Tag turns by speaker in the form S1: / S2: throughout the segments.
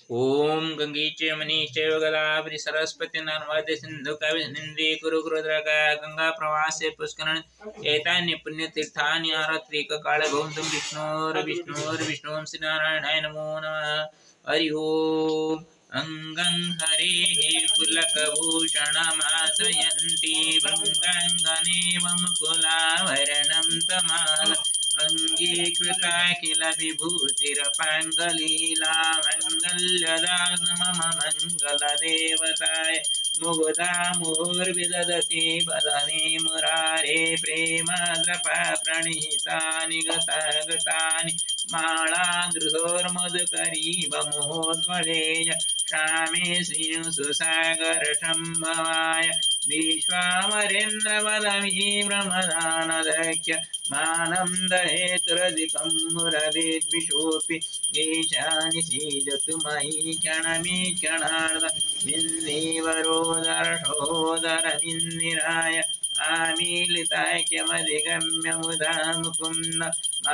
S1: ओम गंगीचे मनीचे गदावरी सरस्वती नर्मदे सिंधु कावेरी कुरु रुद्रका गंगा प्रवासे पुष्करण एतानि पुण्यतीर्थानि आरत्रिक काल भवन्तु विष्णोर्विष्णुं श्री नारायणाय नमो नमः। हरि ओम। अंगं हरेः पुलकभूषणमाश्रयन्ति भृङ्गाङ्गनेव मुकुलाभरणं तमाल अङ्गीकृता किल विभूतिरपाङ्गलीला मङ्गल्यदास मम मङ्गलदेवताय मुकुदा मुहुर्विदधति वदने मुरारे प्रेमद्रपा प्रणिहितानि गतानि मालादृशोर्मधुकरीव मुहोद्वलेय श्यामे श्रियं सुसागरशम्भवाय विश्वामरेन्द्रवदमीव्रमदानदख्य मानन्दहेतुरधिकं मुरवेद्विषोऽपि ईशानि सीदतु मयि क्षणमीक्षणार्ध मिन्नीवरोदरशोदरमिन्निराय आमीलिताख्यमधिगम्य मुदा मुकुन्द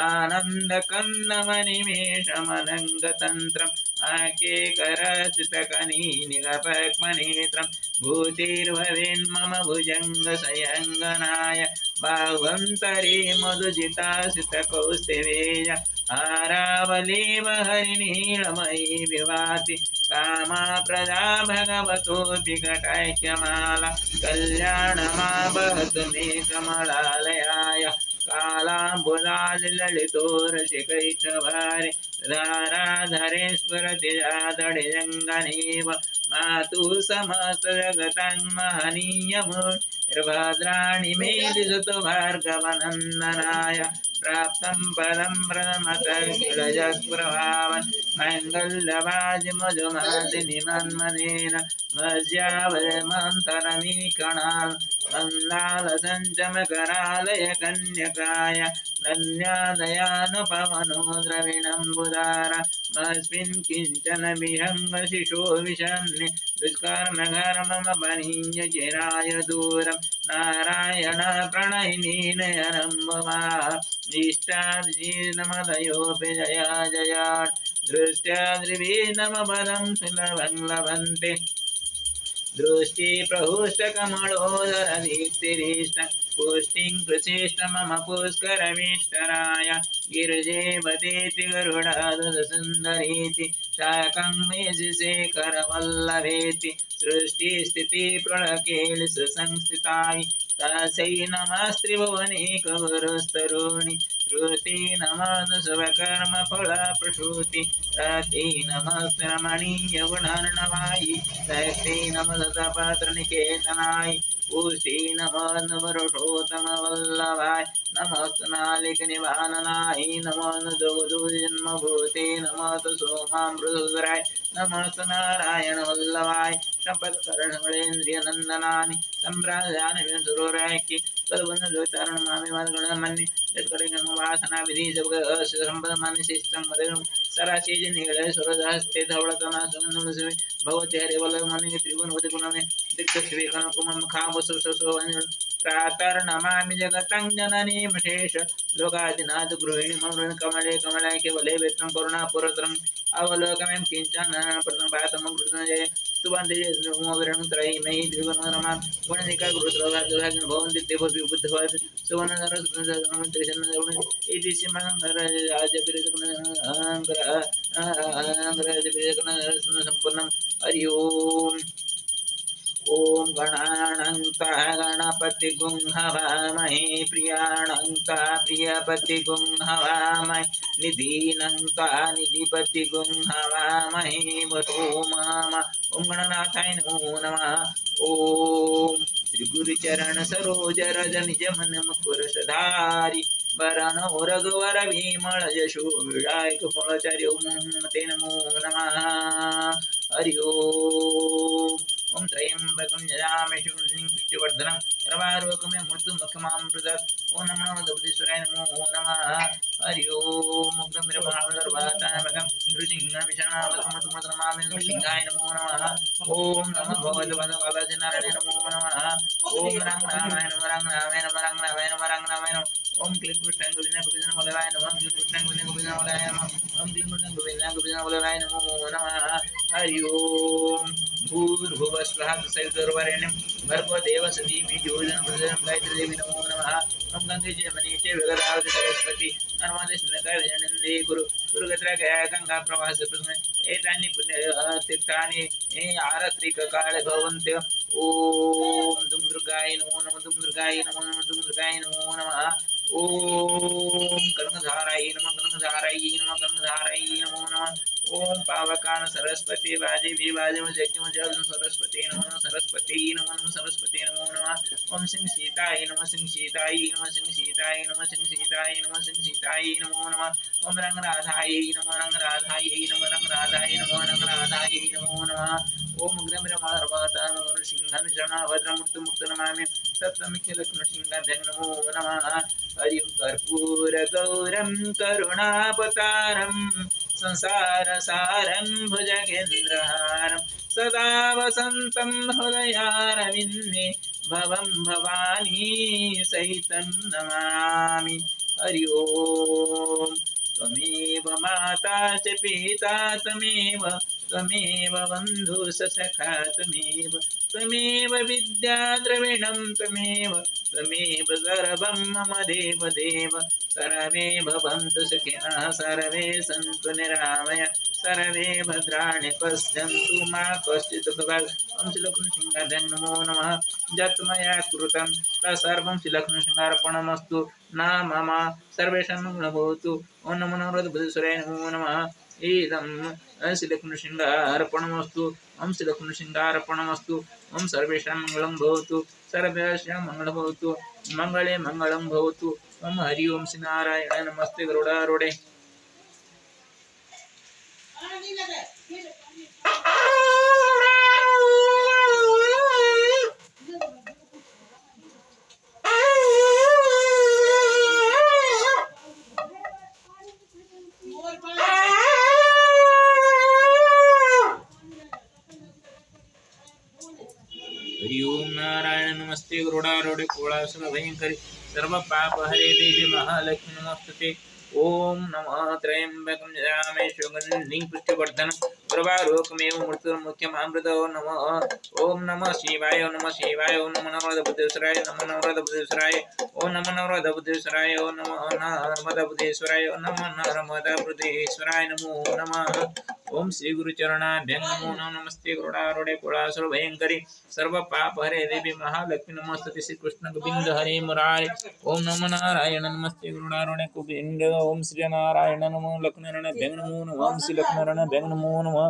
S1: आनन्दकन्दमनिमेषमनङ्गतन्त्रम् आकेकरचितकनीनिगपक्मनेत्रं भूतिर्भवेन्मम भुजङ्गसयङ्गनाय बाह्वन्तरे मधुजितासितकौस्तिवेय आरावलीव हरिनीलमयी विभाति कामाप्रदा भगवतोऽपि कटाख्यमाला कल्याणमावहतु मे कमलालयाय कालाम्बुलालिललितो रसिकैषभारे धाराधरे स्फुरति जातडिजङ्गनेव मातुः समस्तजगतां महनीयमुर्भद्राणि मे दिशतु भार्गवनन्दनाय प्राप्तं पदं प्रथमतः किल जगत्प्रभावन् मङ्गल्यवाजिमधुमादिनिमन्मनेन मज्जावयमन्तरमीकणान् मन्दालसञ्चमकरालय कन्यकाय धन्यादयानुपवनो द्रविणम्बुधार मस्मिन् किञ्चन विहङ्गशिशो विषन्नि दुष्कर्मघर्ममपनीय चिराय दूरं नारायण प्रणयिनीनयनम्बवा इष्टार्जीनमदयोऽपि जया जयान् दृष्ट्याद्रिवीनमपदं सुलभं लभन्ते दृष्टि प्रहुष्टकमलोदरदीप्तिरीष्ट पुष्टिं प्रचेष्ट मम पुष्करमीष्टराय गिरिजे वदेति गरुडादुसुन्दरीति शाकं मेजिशेखरवल्लभेति सृष्टिस्थितिप्रलकेलि सुसंस्थिताय तस्यै नमस्त्रिभुवनेकगुरुस्तरूणि श्रुति नमः शुभकर्मफलप्रसूति रति नमस्ते रमणीयगुणार्णवायि शक्ति नमः सतपात्रनिकेतनाय पुष्टि नमः नवरोषोत्तमवल्लभाय नमस्तु नालिकनिवाननाय नमः दुग्धजन्मभूते नमः सोमामृतधराय नमस्तु नारायणवल्लभाय सम्पत्करणेन्द्रियनन्दनानि सम्प्राजानि सुरोराय्य तद्वन्दोच्चारणमामि वादगुणमन्ये यत्करेणवासना विधि सम्पदमानशिष्टं मदनं सराशीजनील सुरदहस्ते धवलकना सुगन्धमुसवे भगवते हरिवल्लभमणि त्रिभुवनवति गुणमे दिक्तश्रीकणकुममुखावसुसो प्रातर्नमामि जगतं जननीमशेष लोकादिनाथ गृहिणी मम कमले कमलाय केवले वेत्रं करुणापुरतरम् अवलोकमें किञ्चन प्रथमपातमं कृष्णजय स्तुवन्ति मोविरणत्रयी मयि त्रिभुवनरमा गुणनिका गुरुद्रोगाद्वाग्न भवन्ति ते बुद्धवाद सुवर्णधरस्त्रिशन्नदरुण इति सम्पूर्णं हरि ओम्। ओम गणानंतः गणपतिगुं हवामहे प्रियाणंतः प्रियपतिगुं हवामहे निधीनंतः निधिपतिगुं हवामहे वसो माम। ओम गणनाथाय नमो नमः। ओम श्री गुरुचरण सरोज रज निज मन मुकुर सधारी वरण रघुवर विमल यशो विधायक फलचार्य ओम ते नमो नमः। हरि ओम। ओम त्र्यंबकं यजामहे शरण्यं पुष्टिवर्धनं सर्वारोगमे मृत्युमुखमामृतात्। ओम नमो भगवतेश्वराय नमो नमः। हरि ओम। उग्रवीरमहाबलर्वातामकं नृसिंहविषणावतमतुमतनमामि नृसिंहाय नमो नमः। ओम नमो भगवते नारायणाय नमो नमः। ओम रंग रामाय नमः रंग रामाय नमः रंग रामाय नमः रंग रामाय नमः। ओम क्लीं कृष्णाय गोविंदाय नमः क्लीं कृष्णाय गोविंदाय नमः ओम क्लीं कृष्णाय नमः। ओम क्लीं कृष्णाय गोविंदाय नमो नमः। हरि ओम भूर्भुवः स्वः तत्सवितुर्वरेण्यं भर्गो देवस्य धीमहि धियो यो नः प्रचोदयात् गायत्री देवी नमो नमः ओम गंगे च यमुने च वेगदावति सरस्वती नर्मदे सिन्धुकावेनन्दे कुरुगत्रा गंगा प्रवाहस्य प्रसन्न एतानि पुण्यतीर्थानि आरत्रिककाले भवन्ति ओम दुम दुर्गाय नमो नमः दुम दुर्गाय नमो नमः दुम दुर्गाय नमो नमः ओम कर्णधाराय नमः कर्णधाराय नमः कर्णधाराय नमो नमः ओम पावकान सरस्वती वाजे विवाजम यज्ञम जगन सरस्वती नमः सरस्वती नमः सरस्वती नमो नमः ओम सिंह सीताय नमः सिंह सीताय नमः सिंह सीताय नमः सिंह सीताय नमः सिंह सीताय नमो नमः ओम रंगराधाय नमः रंगराधाय नमः रंगराधाय नमः रंगराधाय नमो नमः ओम ग्रमरमार्वातान सिंहं शरणभद्रमूर्तिमुक्तनमामि सप्तमिखिलक्ष्मणसिंहाभ्यं नमो नमः हरिं कर्पूरगौरं करुणावतारं संसारसारं भुजगेन्द्रहारं सदा वसन्तं हृदयारविन्दे भवं भवानी सहितं नमामि हरि ओम त्वमेव माता च पिता त्वमेव बन्धु सखा त्वमेव विद्या द्रविणं त्वमेव सर्वं मम देव सर्वे भवन्तु सुखिनः सर्वे सन्तु निरामया सर्वे भद्राणि पश्यन्तु मा कश्चित् दुःखभाग् ओम श्रीलक्ष्मीसिंहाय नमो नमः यत् मया कृतं तत्सर्वं श्रीलक्ष्मीसिंहार्पणमस्तु न मम सर्वेषां मंगलं भवतु ओम नमो नारदबुद्धेश्वराय नमो नमः इदं श्रीलक्ष्मीसिंहार्पणमस्तु ओम श्रीलक्ष्मीसिंहार्पणमस्तु ओम सर्वेषां मंगलं भवतु सर्वेषां मंगलं भवतु मंगले मंगलं भवतु ओम हरि ओम श्री नारायण नमस्ते गरुडारूढे हरि ओम नारायण नमस्ते गरुडारूढे कोलासुर भयंकरी सर्व पाप हरे देवी महालक्ष्मी नमस्ते ओम नमः त्र्यंबकं यजामहे सुगन्धिं पुष्टिवर्धनं उर्वारुकमेव मृत्युर्मुख्यमामृतो नमः ओम नमः शिवाय ओम नमः शिवाय ओम नमः नरमदबुद्धेश्वराय ओम नमः नरमदबुद्धेश्वराय ओम नमः नरमदबुद्धेश्वराय ओम नमः नरमदबुद्धेश्वराय ओम नमः नरमदबुद्धेश्वराय नमो नमः ओम श्री गुरुचरणाभ्यं नमो नमः नमस्ते गरुडारूढे कोलासुर भयंकरी सर्व पाप हरे देवी महालक्ष्मी नमस्ते श्री कृष्ण गोविंद हरे मुरारे ओम नमो नारायण नमस्ते गरुडारूढे गोविंद ओम श्री नारायण नमो लक्ष्मीनारायणाभ्यं नमो नमः ओम श्री लक्ष्मीनारायणाभ्यं नमो नमः।